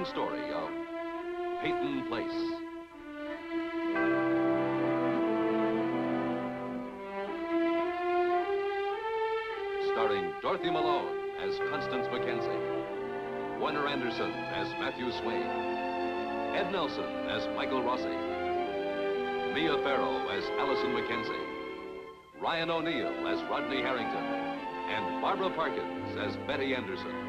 story of Peyton Place. Starring Dorothy Malone as Constance Mackenzie, Warner Anderson as Matthew Swain, Ed Nelson as Michael Rossi, Mia Farrow as Allison Mackenzie, Ryan O'Neill as Rodney Harrington, and Barbara Parkins as Betty Anderson.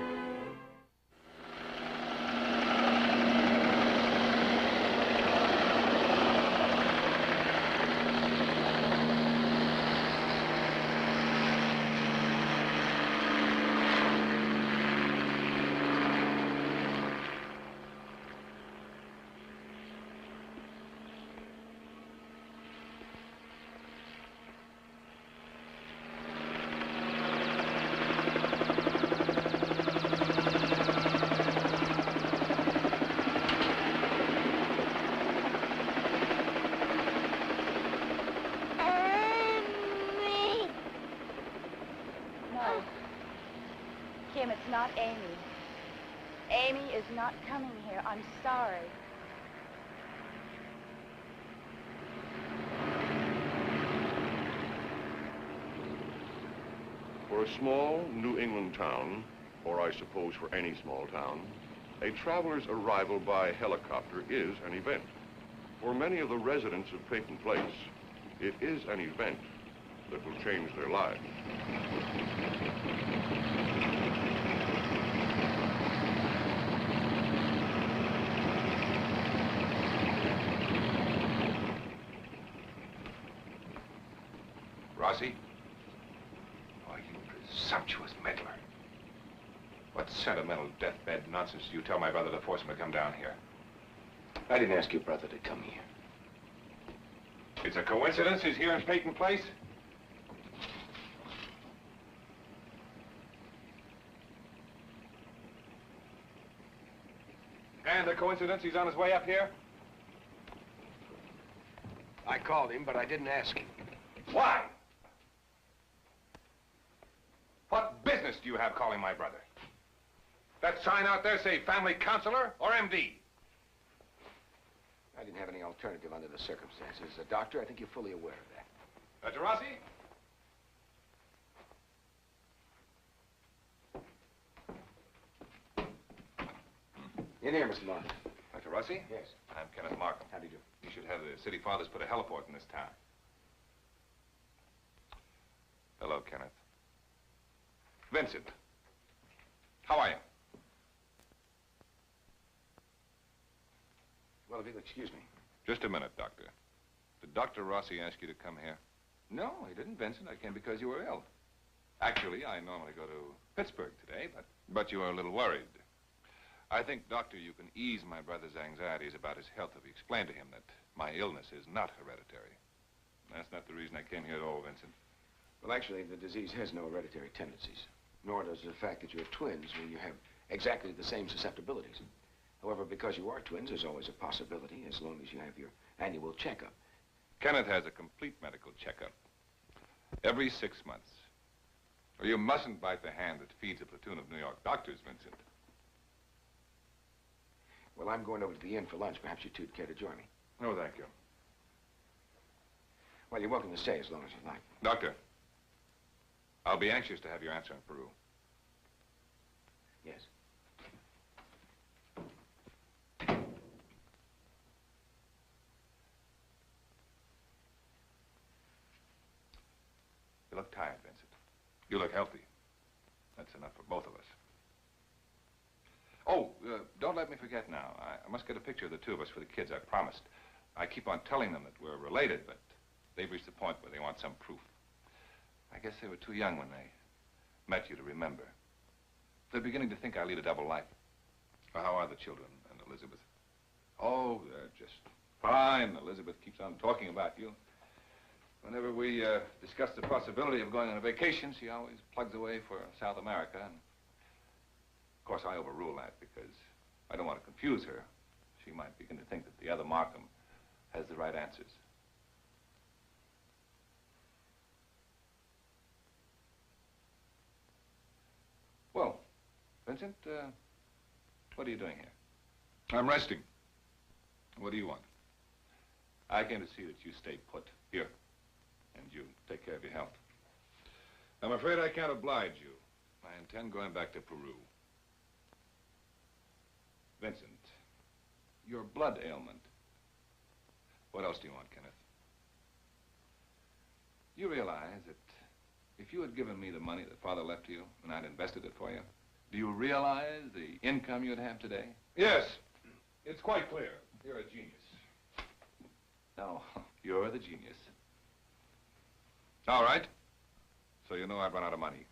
Kim, it's not Amy. Amy is not coming here. I'm sorry. For a small New England town, or I suppose for any small town, a traveler's arrival by helicopter is an event. For many of the residents of Peyton Place, it is an event that will change their lives. Rossi? Oh, you presumptuous meddler. What sentimental deathbed nonsense do you tell my brother to force him to come down here? I didn't ask your brother to come here. It's a coincidence he's here in Peyton Place? And a coincidence he's on his way up here? I called him, but I didn't ask him. Why? What business do you have calling my brother? That sign out there say family counselor or MD? I didn't have any alternative under the circumstances. Doctor, I think you're fully aware of that. Dr. Rossi? In here, Mr. Markham. Dr. Rossi? Yes. I'm Kenneth Markham. How do you do? You should have the city fathers put a heliport in this town. Hello, Kenneth. Vincent. How are you? Well, if you'll excuse me. Just a minute, Doctor. Did Dr. Rossi ask you to come here? No, he didn't, Vincent. I came because you were ill. Actually, I normally go to Pittsburgh today, but you are a little worried. I think, Doctor, you can ease my brother's anxieties about his health if you explain to him that my illness is not hereditary. That's not the reason I came here at all, Vincent. Well, actually, the disease has no hereditary tendencies, nor does the fact that you're twins mean you have exactly the same susceptibilities. However, because you are twins, there's always a possibility as long as you have your annual checkup. Kenneth has a complete medical checkup every 6 months. Or you mustn't bite the hand that feeds a platoon of New York doctors, Vincent. Well, I'm going over to the inn for lunch. Perhaps you two'd care to join me. No, thank you. Well, you're welcome to stay as long as you like. Doctor, I'll be anxious to have your answer in Peru. Yes. You look tired, Vincent. You look healthy. That's enough for both of us. Oh, don't let me forget now. I must get a picture of the two of us for the kids, I promised. I keep on telling them that we're related, but they've reached the point where they want some proof. I guess they were too young when they met you to remember. They're beginning to think I lead a double life. Well, how are the children and Elizabeth? Oh, they're just fine. Elizabeth keeps on talking about you. Whenever we discuss the possibility of going on a vacation, she always plugs away for South America. And of course, I overrule that because I don't want to confuse her. She might begin to think that the other Markham has the right answers. Well, Vincent, what are you doing here? I'm resting. What do you want? I came to see that you stay put here, and you take care of your health. I'm afraid I can't oblige you. I intend going back to Peru. Vincent, your blood ailment. What else do you want, Kenneth? You realize that if you had given me the money that Father left to you and I'd invested it for you, do you realize the income you'd have today? Yes. It's quite clear. You're a genius. No, you're the genius. All right. So you know I've run out of money.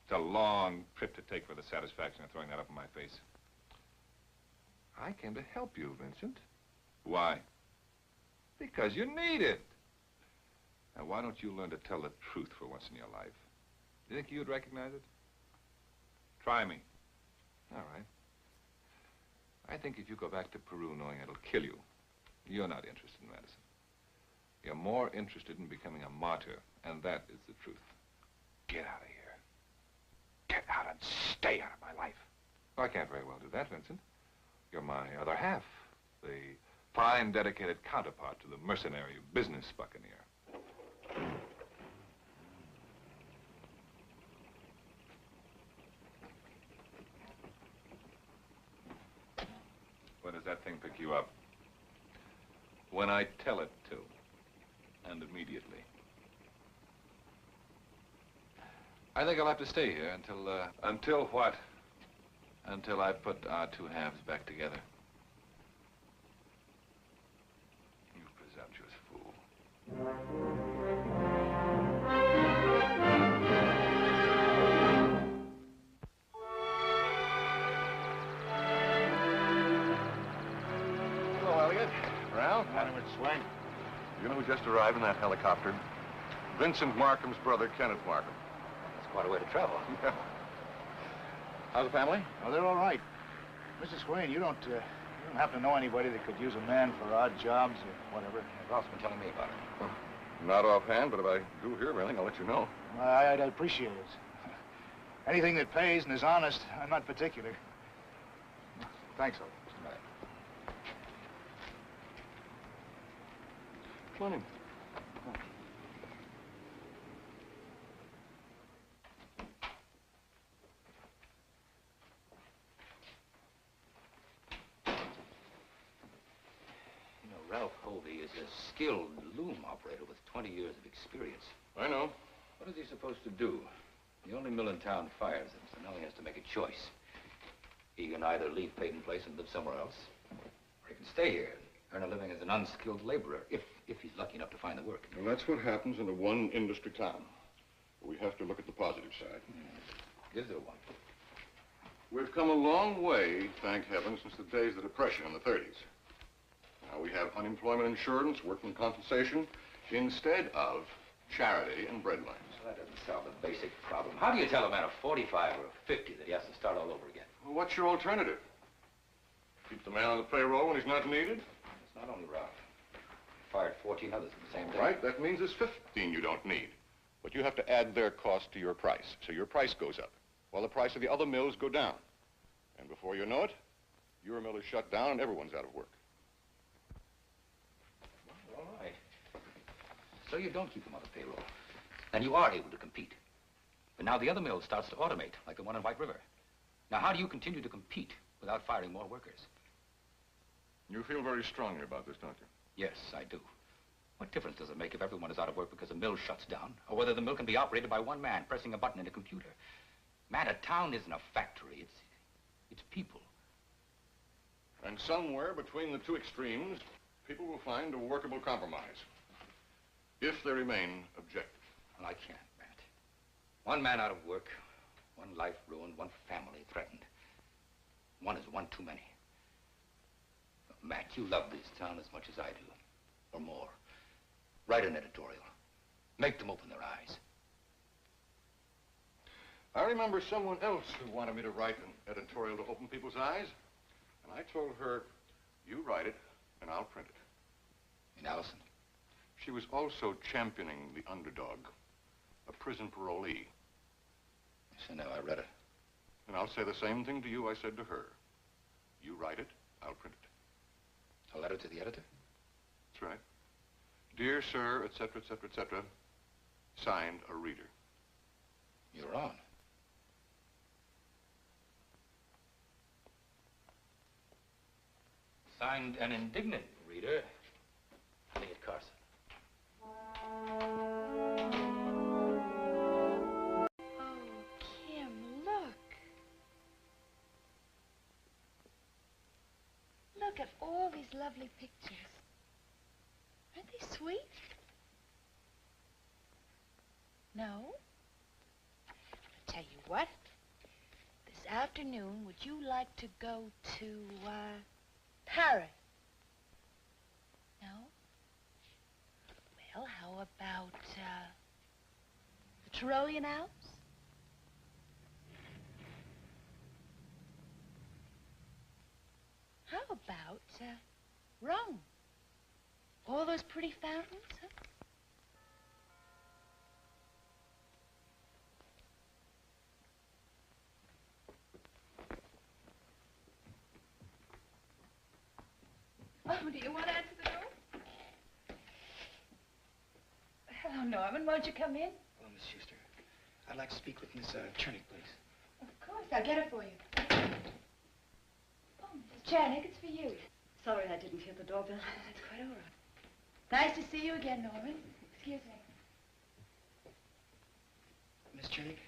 It's a long trip to take for the satisfaction of throwing that up in my face. I came to help you, Vincent. Why? Because you need it. Now, why don't you learn to tell the truth for once in your life? Do you think you'd recognize it? Try me. All right. I think if you go back to Peru knowing it'll kill you, you're not interested in medicine. You're more interested in becoming a martyr, and that is the truth. Get out of here. Get out and stay out of my life. Well, I can't very well do that, Vincent. You're my other half, the fine, dedicated counterpart to the mercenary business buccaneer. When does that thing pick you up? When I tell it to, and immediately. I think I'll have to stay here until what? Until I put our two halves back together. You presumptuous fool. Ralph? Morning, Mr. Swain. You know who just arrived in that helicopter? Vincent Markham's brother, Kenneth Markham. That's quite a way to travel. Yeah. How's the family? Oh, they're all right. Mr. Swain, you don't happen to know anybody that could use a man for odd jobs or whatever? Ralph's been telling me about it. Well, not offhand, but if I do hear of anything, I'll let you know. I'd appreciate it. Anything that pays and is honest, I'm not particular. Thanks, Owen. Come on in. You know, Ralph Hovey is a skilled loom operator with 20 years of experience. I know. What is he supposed to do? The only mill in town fires him, so now he has to make a choice. He can either leave Peyton Place and live somewhere else, or he can stay here and earn a living as an unskilled laborer, if he's lucky enough to find the work. Well, that's what happens in a one-industry town. We have to look at the positive side. Is there one? We've come a long way, thank heaven, since the days of the Depression in the 30s. Now we have unemployment insurance, workman compensation, instead of charity and bread lines. Well, that doesn't solve the basic problem. How do you tell a man of 45 or 50 that he has to start all over again? Well, what's your alternative? Keep the man on the payroll when he's not needed? It's not only Ralph. Fired 14 others in the same day. Right, that means there's 15 you don't need. But you have to add their cost to your price, so your price goes up, while the price of the other mills go down. And before you know it, your mill is shut down and everyone's out of work. Well, all right. So you don't keep them on the payroll. Then you are able to compete. But now the other mill starts to automate, like the one in White River. Now, how do you continue to compete without firing more workers? You feel very strongly about this, don't you? Yes, I do. What difference does it make if everyone is out of work because a mill shuts down, or whether the mill can be operated by one man pressing a button in a computer? Man, a town isn't a factory. It's people. And somewhere between the two extremes, people will find a workable compromise, if they remain objective. Well, I can't, Matt. One man out of work, one life ruined, one family threatened. One is one too many. Matt, you love this town as much as I do, or more. Write an editorial. Make them open their eyes. I remember someone else who wanted me to write an editorial to open people's eyes, and I told her, you write it, and I'll print it. And Allison? She was also championing the underdog, a prison parolee. Yes, I know, I read it. And I'll say the same thing to you I said to her. You write it, I'll print it. A letter to the editor? That's right. Dear sir, etc., etc., etc. Signed, a reader. You're on. Signed, an indignant reader. Elliot Carson. Oh, Kim, look. Look at all these lovely pictures. Aren't they sweet? No? I'll tell you what. This afternoon, would you like to go to, Paris? No? Well, how about, the Tyrolean Alps? How about, Rome? All those pretty fountains, huh? Oh, do you want to answer the door? Hello, Norman. Won't you come in? Hello, Miss Schuster. I'd like to speak with Miss Chernick, please. Of course. I'll get it for you. Oh, Mrs. Chernick, it's for you. Sorry I didn't hear the doorbell. That's quite all right. Nice to see you again, Norman. Excuse me. Miss Chernick,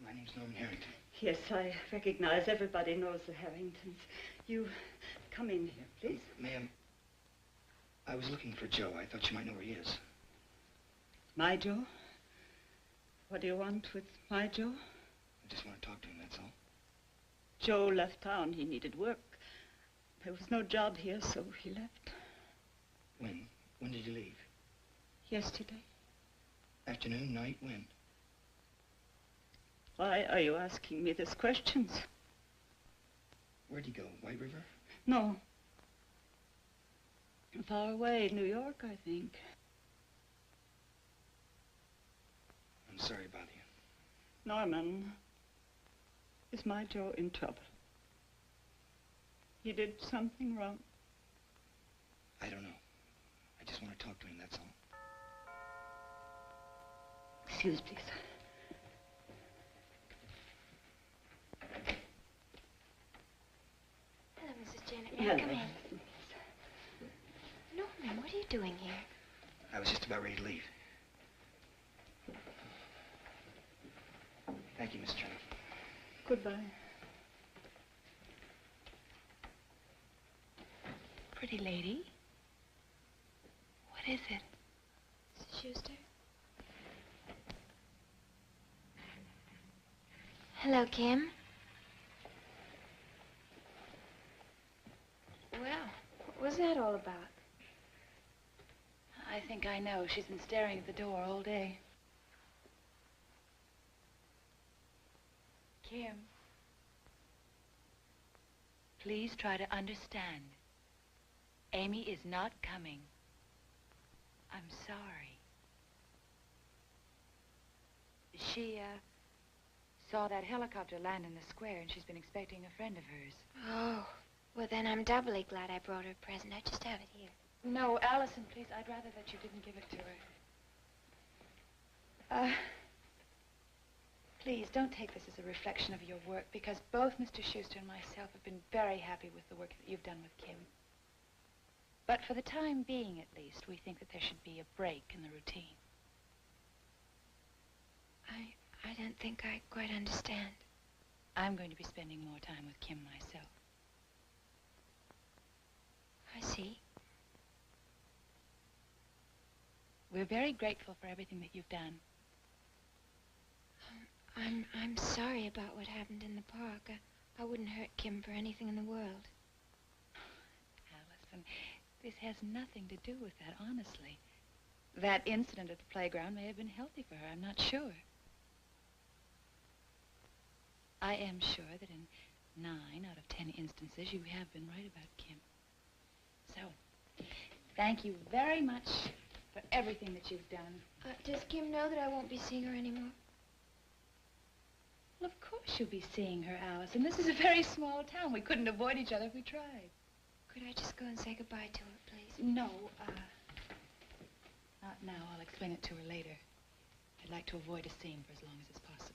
my name's Norman Harrington. Yes, I recognize everybody knows the Harringtons. You come in here, please. Ma'am, I was looking for Joe. I thought you might know where he is. My Joe? What do you want with my Joe? I just want to talk to him, that's all. Joe left town. He needed work. There was no job here, so he left. When? When did you leave? Yesterday. Afternoon, night, when? Why are you asking me these questions? Where'd he go? White River? No. Far away, New York, I think. I'm sorry to bother you. Norman, is my Joe in trouble? He did something wrong? I don't know. I just want to talk to him, that's all. Excuse, please. Hello, Mrs. Janet. Hello. Come in. Norman, what are you doing here? I was just about ready to leave. Thank you, Miss Chernick. Goodbye. Pretty lady. What is it? Mrs. Schuster? Hello, Kim. Well, what was that all about? I think I know. She's been staring at the door all day. Kim, please try to understand. Amy is not coming. I'm sorry. She, saw that helicopter land in the square, and she's been expecting a friend of hers. Oh, well then I'm doubly glad I brought her a present. I just have it here. No, Allison, please, I'd rather that you didn't give it to her. Please, don't take this as a reflection of your work, because both Mr. Schuster and myself have been very happy with the work that you've done with Kim. But for the time being, at least, we think that there should be a break in the routine. I don't think I quite understand. I'm going to be spending more time with Kim myself. I see. We're very grateful for everything that you've done. I'm sorry about what happened in the park. I wouldn't hurt Kim for anything in the world. Allison, this has nothing to do with that, honestly. That incident at the playground may have been healthy for her. I'm not sure. I am sure that in 9 out of 10 instances you have been right about Kim. So, thank you very much for everything that you've done. Does Kim know that I won't be seeing her anymore? Well, of course you'll be seeing her, Allison. This is a very small town. We couldn't avoid each other if we tried. Could I just go and say goodbye to her, please? No, not now. I'll explain it to her later. I'd like to avoid a scene for as long as it's possible.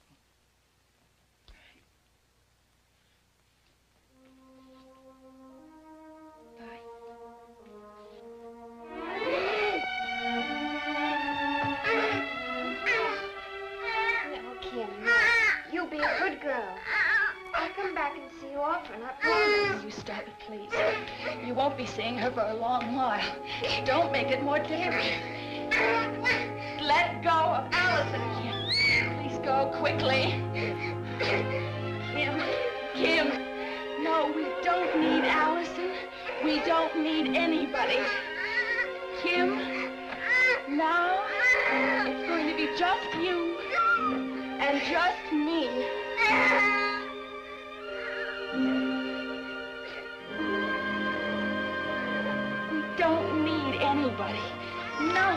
You be a good girl. I'll come back and see you often, I promise. You stop it, please. You won't be seeing her for a long while. Don't make it more difficult. Let go of Allison, Kim. Please go quickly. Kim. No, we don't need Allison. We don't need anybody. Kim, now it's going to be just you and just me. We don't need anybody. No.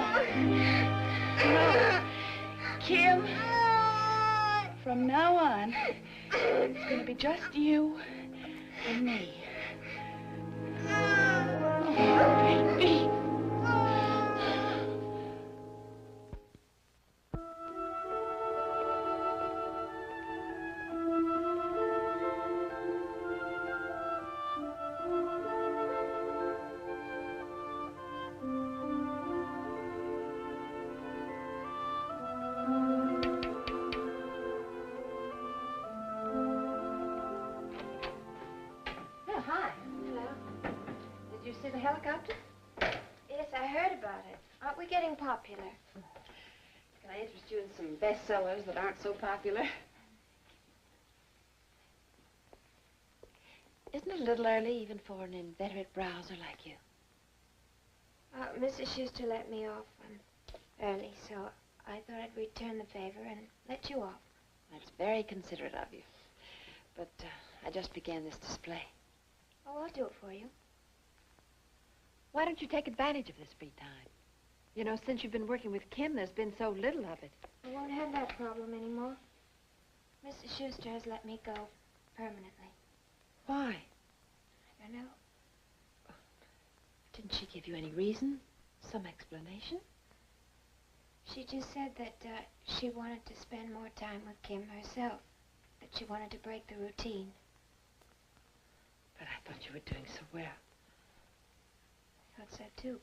No. Kim, from now on, it's going to be just you and me. Oh, baby. Yes, I heard about it. Aren't we getting popular? Can I interest you in some bestsellers that aren't so popular? Isn't it a little early even for an inveterate browser like you? Mrs. Schuster let me off early, so I thought I'd return the favor and let you off. That's very considerate of you. But I just began this display. Oh, I'll do it for you. Why don't you take advantage of this free time? You know, since you've been working with Kim, there's been so little of it. I won't have that problem anymore. Mrs. Schuster has let me go permanently. Why? I don't know. Didn't she give you any reason? Some explanation? She just said that she wanted to spend more time with Kim herself. That she wanted to break the routine. But I thought you were doing so well. I thought so, too.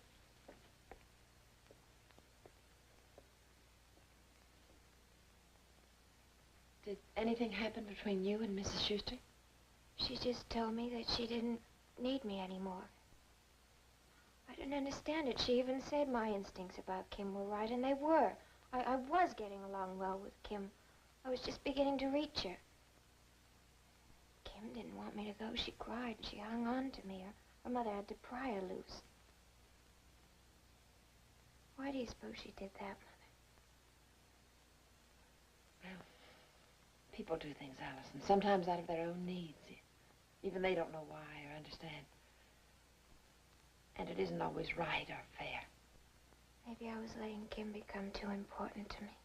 Did anything happen between you and Mrs. Schuster? She just told me that she didn't need me anymore. I didn't understand it. She even said my instincts about Kim were right, and they were. I was getting along well with Kim. I was just beginning to reach her. Kim didn't want me to go. She cried, and she hung on to me. Her mother had to pry her loose. Why do you suppose she did that, Mother? Well, people do things, Allison, sometimes out of their own needs. Even they don't know why or understand. And it isn't always right or fair. Maybe I was letting Kim become too important to me.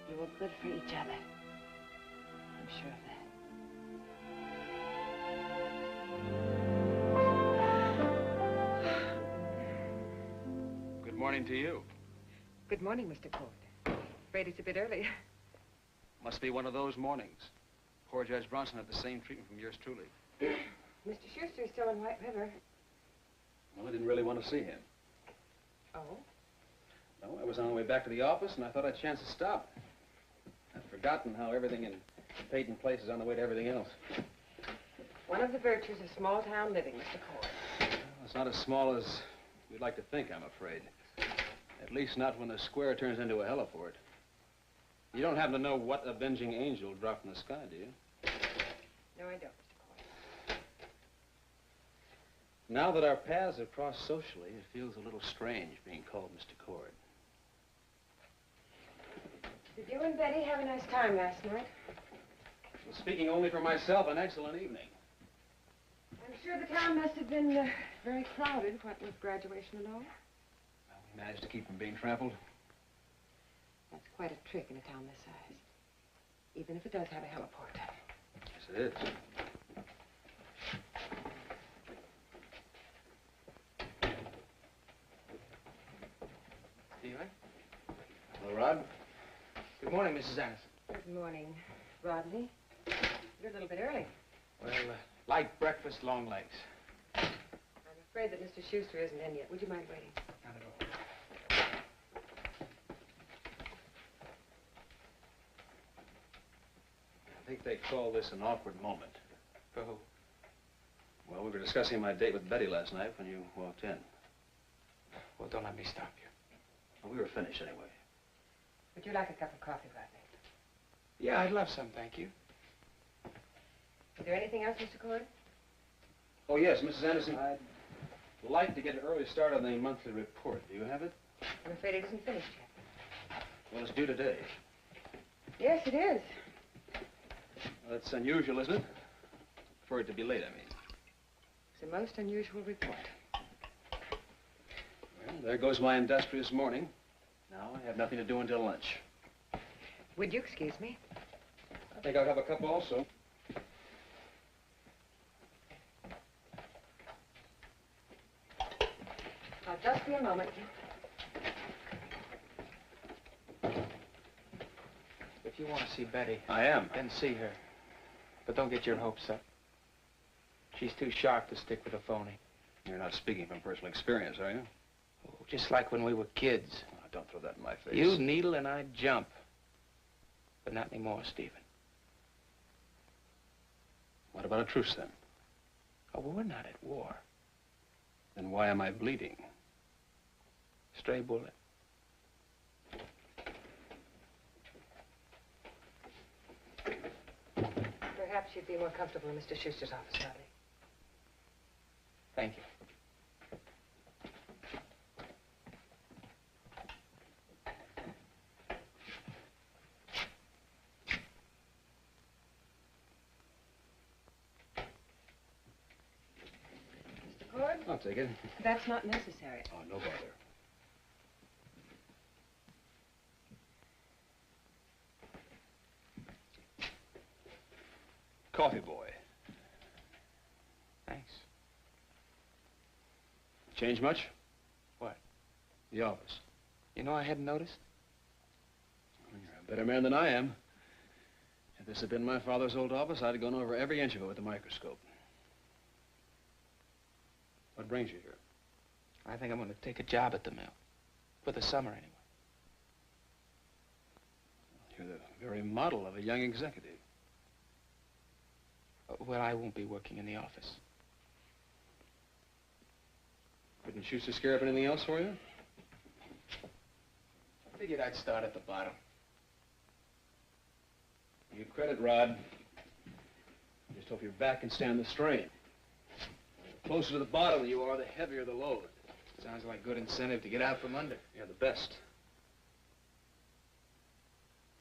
You were good for each other. I'm sure of that. Good morning to you. Good morning, Mr. Court. Afraid it's a bit early. Must be one of those mornings. Poor Judge Bronson had the same treatment from yours truly. Mr. Schuster's still in White River. Well, I didn't really want to see him. Oh? No, I was on the way back to the office, and I thought I'd chance to stop. I'd forgotten how everything in Peyton Place is on the way to everything else. One of the virtues of small-town living, Mr. Court. Well, it's not as small as we'd like to think, I'm afraid. At least not when the square turns into a heliport. You don't happen to know what avenging angel dropped from the sky, do you? No, I don't, Mr. Court. Now that our paths have crossed socially, it feels a little strange being called Mr. Cord. Did you and Betty have a nice time last night? Well, speaking only for myself, an excellent evening. I'm sure the town must have been very crowded, what with graduation and all. Well, we managed to keep from being trampled. That's quite a trick in a town this size. Even if it does have a heliport. Yes, it is. Stephen? Hello, Rod. Good morning, Mrs. Anderson. Good morning, Rodney. You're a little bit early. Well, light breakfast, long legs. I'm afraid that Mr. Schuster isn't in yet. Would you mind waiting? Not at all. I think they call this an awkward moment. For who? Well, we were discussing my date with Betty last night when you walked in. Well, don't let me stop you. Well, we were finished anyway. Would you like a cup of coffee, Rodney? Yeah, I'd love some, thank you. Is there anything else, Mr. Cord? Oh, yes, Mrs. Anderson, I'd like to get an early start on the monthly report. Do you have it? I'm afraid it isn't finished yet. Well, it's due today. Yes, it is. Well, that's unusual, isn't it? For it to be late, I mean. It's a most unusual report. Well, there goes my industrious morning. Now I have nothing to do until lunch. Would you excuse me? I think I'll have a cup also. I'll just be a moment. If you want to see Betty... I am. Then see her. But don't get your hopes up. She's too sharp to stick with a phony. You're not speaking from personal experience, are you? Oh, just like when we were kids. Oh, don't throw that in my face. You'd needle and I'd jump. But not anymore, Stephen. What about a truce, then? Oh, well, we're not at war. Then why am I bleeding? Stray bullet. Perhaps you'd be more comfortable in Mr. Schuster's office, Rodney. Thank you. Mr. Cord? I'll take it. That's not necessary. Oh, no bother. Coffee boy. Thanks. Change much? What? The office. You know, I hadn't noticed. Well, you're a better man than I am. If this had been my father's old office, I'd have gone over every inch of it with a microscope. What brings you here? I think I'm going to take a job at the mill. For the summer, anyway. You're the very model of a young executive. Well, I won't be working in the office. Couldn't Schuster scare up anything else for you? I figured I'd start at the bottom. You give credit, Rod. Just hope your back can stand the strain. The closer to the bottom you are, the heavier the load. Sounds like good incentive to get out from under. You're the best.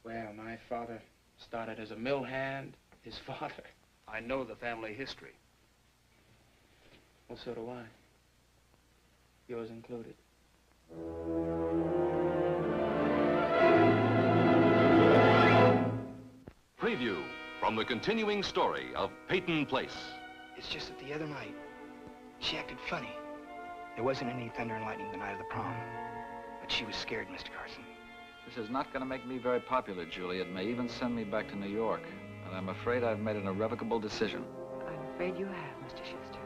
Well, my father started as a mill hand. His father. I know the family history. Well, so do I. Yours included. Preview from the continuing story of Peyton Place. It's just that the other night, she acted funny. There wasn't any thunder and lightning the night of the prom. But she was scared, Mr. Carson. This is not going to make me very popular, Julie. It may even send me back to New York. But I'm afraid I've made an irrevocable decision. I'm afraid you have, Mr. Schuster.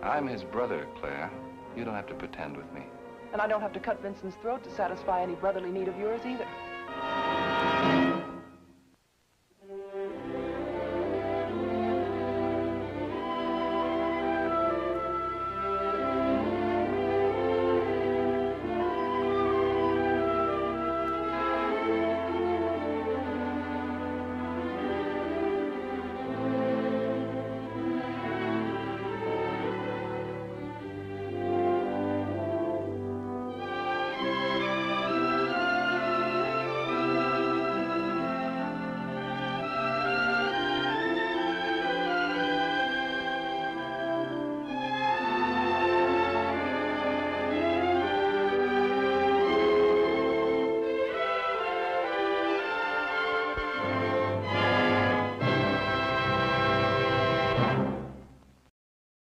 I'm his brother, Claire. You don't have to pretend with me. And I don't have to cut Vincent's throat to satisfy any brotherly need of yours either.